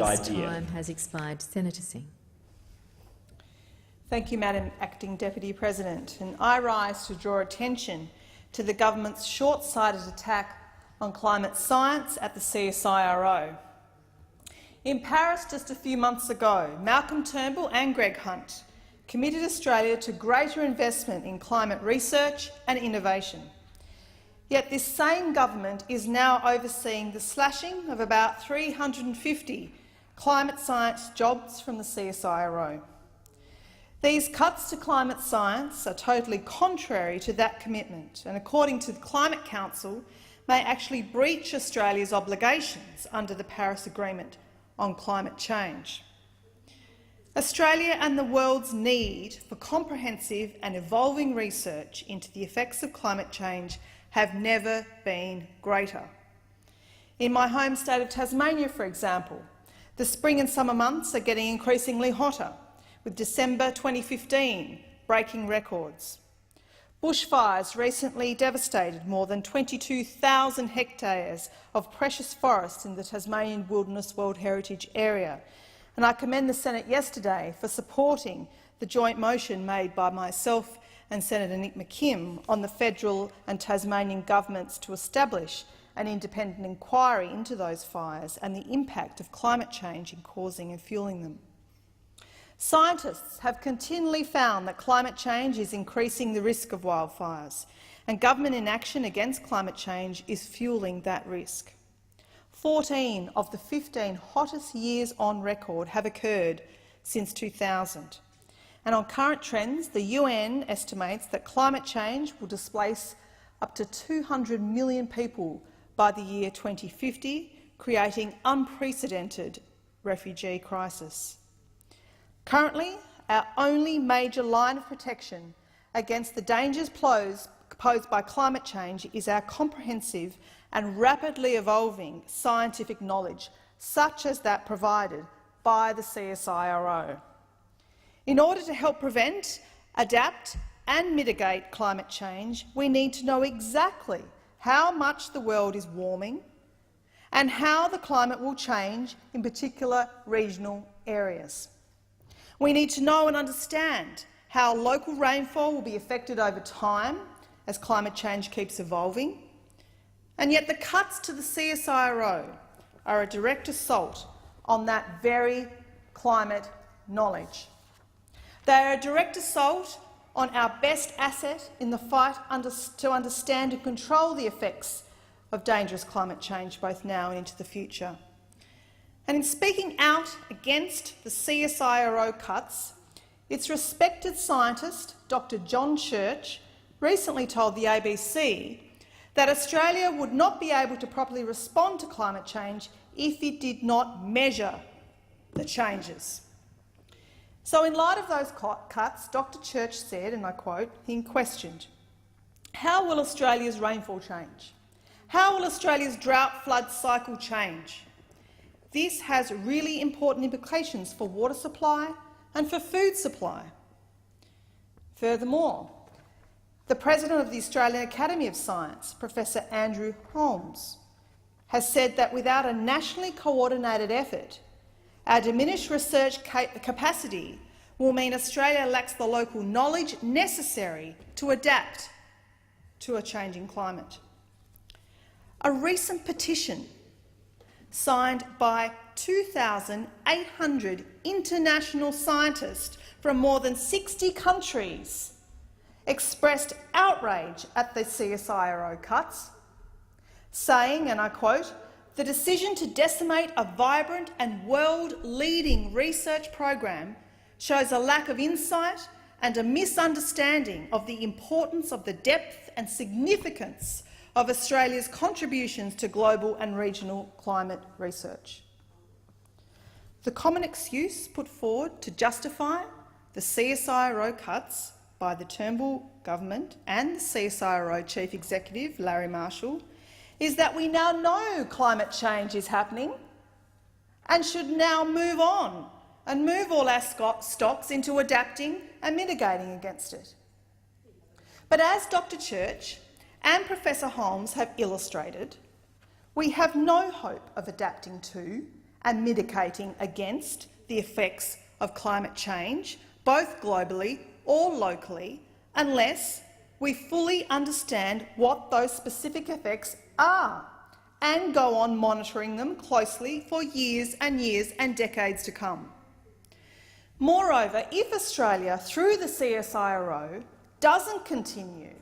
idea. Time has expired. Senator Singh. Thank you, Madam Acting Deputy President. And I rise to draw attention to the government's short-sighted attack on climate science at the CSIRO. In Paris just a few months ago, Malcolm Turnbull and Greg Hunt committed Australia to greater investment in climate research and innovation. Yet this same government is now overseeing the slashing of about 350 climate science jobs from the CSIRO. These cuts to climate science are totally contrary to that commitment and, according to the Climate Council, may actually breach Australia's obligations under the Paris Agreement on climate change. Australia and the world's need for comprehensive and evolving research into the effects of climate change have never been greater. In my home state of Tasmania, for example, the spring and summer months are getting increasingly hotter, with December 2015 breaking records. Bushfires recently devastated more than 22,000 hectares of precious forests in the Tasmanian Wilderness World Heritage Area, and I commend the Senate yesterday for supporting the joint motion made by myself and Senator Nick McKim on the federal and Tasmanian governments to establish an independent inquiry into those fires and the impact of climate change in causing and fuelling them. Scientists have continually found that climate change is increasing the risk of wildfires, and government inaction against climate change is fuelling that risk. 14 of the 15 hottest years on record have occurred since 2000. And on current trends, the UN estimates that climate change will displace up to 200 million people by the year 2050, creating unprecedented refugee crisis. Currently, our only major line of protection against the dangers posed by climate change is our comprehensive and rapidly evolving scientific knowledge, such as that provided by the CSIRO. In order to help prevent, adapt and mitigate climate change, we need to know exactly how much the world is warming and how the climate will change in particular regional areas. We need to know and understand how local rainfall will be affected over time as climate change keeps evolving. And yet the cuts to the CSIRO are a direct assault on that very climate knowledge. They are a direct assault on our best asset in the fight to understand and control the effects of dangerous climate change both now and into the future. And in speaking out against the CSIRO cuts, its respected scientist, Dr John Church, recently told the ABC that Australia would not be able to properly respond to climate change if it did not measure the changes. So in light of those cuts, Dr Church said, and I quote, he questioned, "How will Australia's rainfall change? How will Australia's drought-flood cycle change? This has really important implications for water supply and for food supply." Furthermore, the President of the Australian Academy of Science, Professor Andrew Holmes, has said that without a nationally coordinated effort, our diminished research capacity will mean Australia lacks the local knowledge necessary to adapt to a changing climate. A recent petition signed by 2,800 international scientists from more than 60 countries expressed outrage at the CSIRO cuts, saying, and I quote, "The decision to decimate a vibrant and world-leading research program shows a lack of insight and a misunderstanding of the importance of the depth and significance of Australia's contributions to global and regional climate research." The common excuse put forward to justify the CSIRO cuts by the Turnbull government and the CSIRO Chief Executive, Larry Marshall, is that we now know climate change is happening and should now move on and move all our stocks into adapting and mitigating against it. But as Dr Church and Professor Holmes have illustrated, we have no hope of adapting to and mitigating against the effects of climate change, both globally or locally, unless we fully understand what those specific effects are and go on monitoring them closely for years and years and decades to come. Moreover, if Australia, through the CSIRO, doesn't continue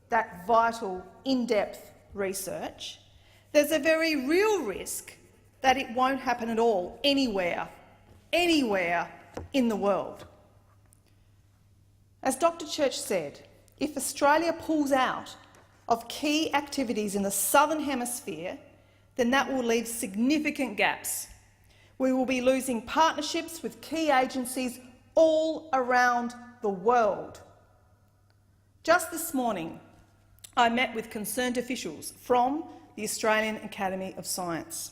that vital, in-depth research, there's a very real risk that it won't happen at all anywhere in the world. As Dr. Church said, if Australia pulls out of key activities in the Southern Hemisphere, then that will leave significant gaps. We will be losing partnerships with key agencies all around the world. Just this morning, I met with concerned officials from the Australian Academy of Science.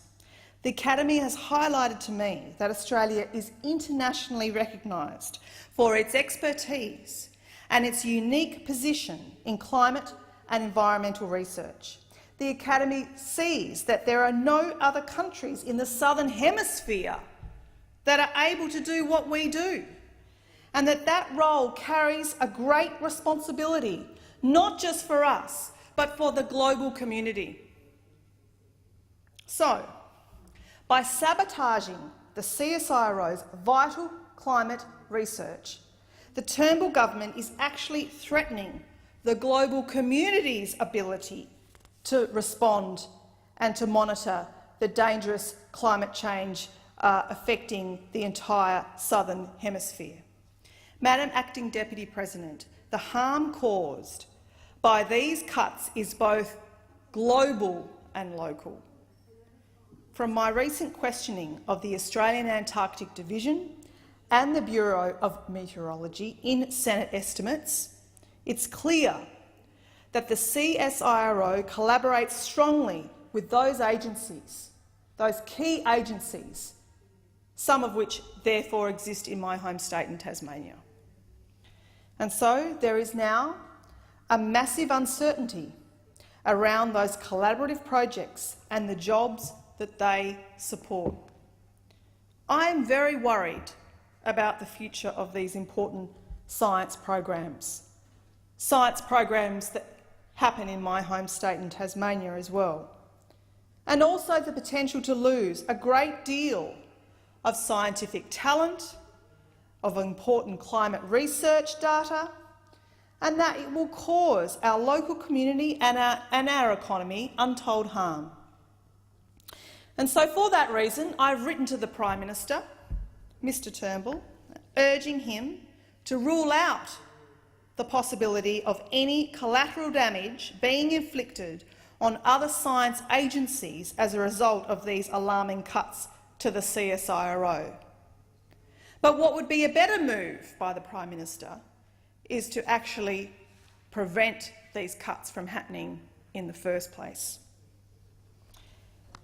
The Academy has highlighted to me that Australia is internationally recognised for its expertise and its unique position in climate and environmental research. The Academy sees that there are no other countries in the Southern Hemisphere that are able to do what we do, and that role carries a great responsibility, not just for us, but for the global community. So, by sabotaging the CSIRO's vital climate research, the Turnbull government is actually threatening the global community's ability to respond and to monitor the dangerous climate change affecting the entire Southern Hemisphere. Madam Acting Deputy President, the harm caused by these cuts is both global and local. From my recent questioning of the Australian Antarctic Division and the Bureau of Meteorology in Senate estimates, it's clear that the CSIRO collaborates strongly with those agencies, those key agencies, some of which therefore exist in my home state in Tasmania. And so there is now a massive uncertainty around those collaborative projects and the jobs that they support. I am very worried about the future of these important science programs that happen in my home state in Tasmania as well, and also the potential to lose a great deal of scientific talent, of important climate research data, and that it will cause our local community and our economy untold harm. And so for that reason, I've written to the Prime Minister, Mr Turnbull, urging him to rule out the possibility of any collateral damage being inflicted on other science agencies as a result of these alarming cuts to the CSIRO. But what would be a better move by the Prime Minister is to actually prevent these cuts from happening in the first place.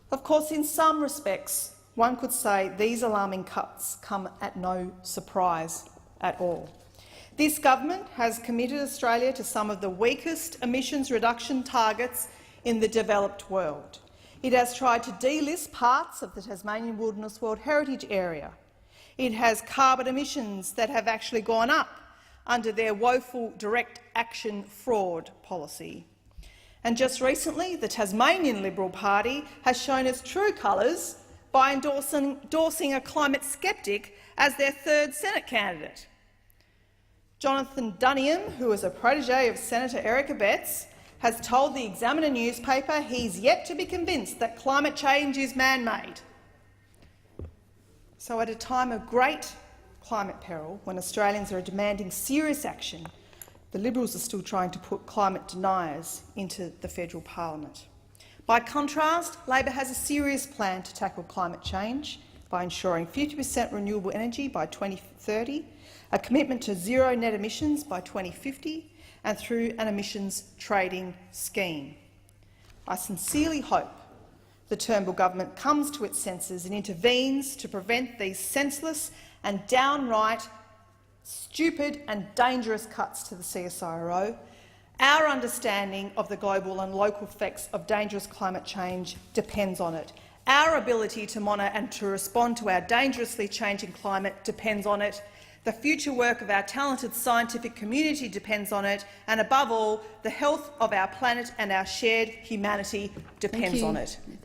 Of course, in some respects, one could say these alarming cuts come at no surprise at all. This government has committed Australia to some of the weakest emissions reduction targets in the developed world. It has tried to delist parts of the Tasmanian Wilderness World Heritage Area. It has carbon emissions that have actually gone up under their woeful direct action fraud policy. And just recently, the Tasmanian Liberal Party has shown its true colours by endorsing a climate sceptic as their third Senate candidate. Jonathan Duniam, who is a protege of Senator Eric Abetz, has told the Examiner newspaper he's yet to be convinced that climate change is man-made. So at a time of great climate peril, when Australians are demanding serious action, the Liberals are still trying to put climate deniers into the federal parliament. By contrast, Labor has a serious plan to tackle climate change by ensuring 50% renewable energy by 2030, a commitment to zero net emissions by 2050, and through an emissions trading scheme. I sincerely hope the Turnbull government comes to its senses and intervenes to prevent these senseless and downright stupid and dangerous cuts to the CSIRO. Our understanding of the global and local effects of dangerous climate change depends on it. Our ability to monitor and to respond to our dangerously changing climate depends on it. The future work of our talented scientific community depends on it, and above all, the health of our planet and our shared humanity depends on it.